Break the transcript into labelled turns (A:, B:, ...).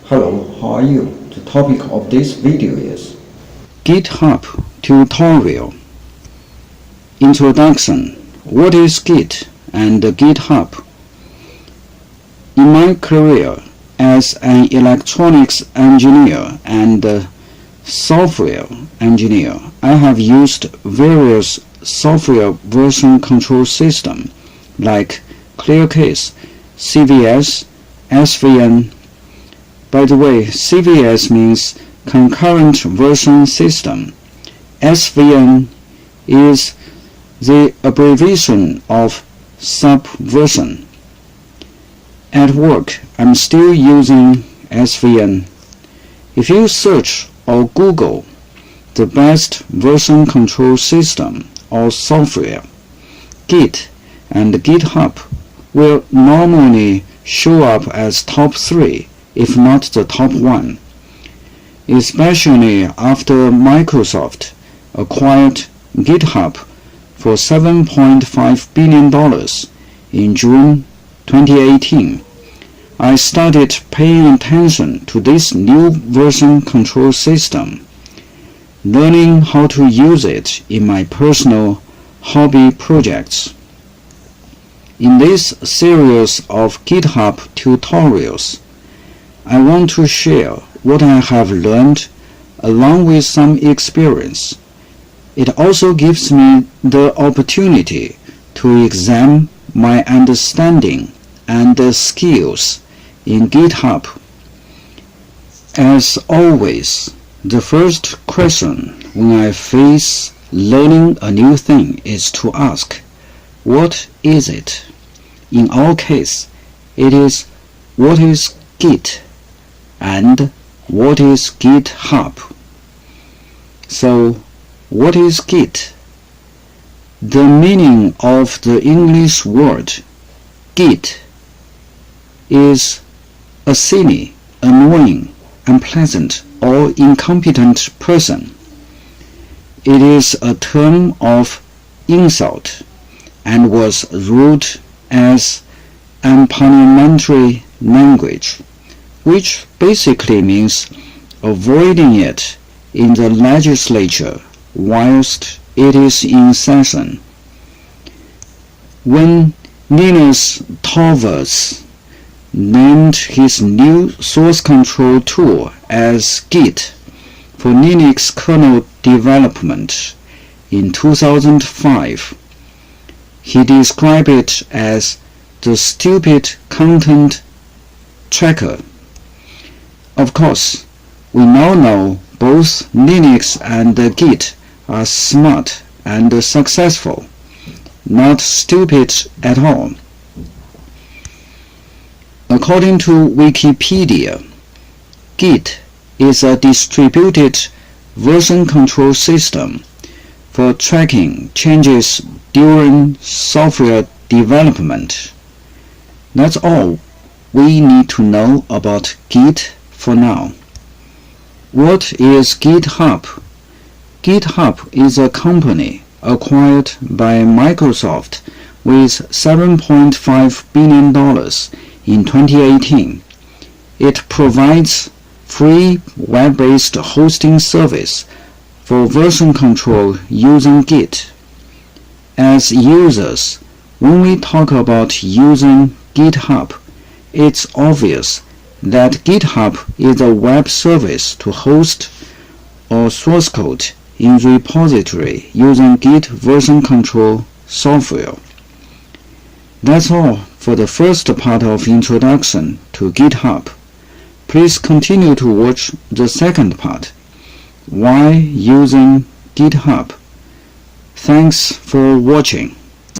A: Hello, how are you? The topic of this video is
B: GitHub tutorial. Introduction. What is Git and GitHub? In my career as an electronics engineer and software engineer, I have used various software version control systems like ClearCase, CVS, SVN. By the way, CVS means Concurrent Version System. SVN is the abbreviation of SubVersioN. At work, I'm still using SVN. If you search or Google the best version control system or software, Git and GitHub will normally show up as top 3, if not the top 1, especially after Microsoft acquired GitHub for $7.5 billion in June 2018. I started paying attention to this new version control system, learning how to use it in my personal hobby projects. In this series of GitHub tutorials, I want to share what I have learned along with some experience. It also gives me the opportunity to examine my understanding and skills in GitHub. As always, the first question when I face learning a new thing is to ask, what is it? In our case, it is what is Git and what is GitHub. So, what is Git? The meaning of the English word Git is a silly, annoying, unpleasant, or incompetent person. It is a term of insult and was ruled as unparliamentary language, which basically means avoiding it in the legislature whilst it is in session. When Linus Torvalds named his new source control tool as Git for Linux kernel development in 2005, he described it as the stupid content tracker. Of course, we now know both Linux and Git are smart and successful, not stupid at all. According to Wikipedia, Git is a distributed version control system for tracking changes during software development. That's all we need to know about Git for now. What is GitHub? GitHub is a company acquired by Microsoft with $7.5 billion in 2018. It provides free web-based hosting service for version control using Git. As users, when we talk about using GitHub, it's obvious that GitHub is a web service to host or source code in repository using Git version control software. That's all for the first part of introduction to GitHub. Please continue to watch the second part. Why using GitHub? Thanks for watching.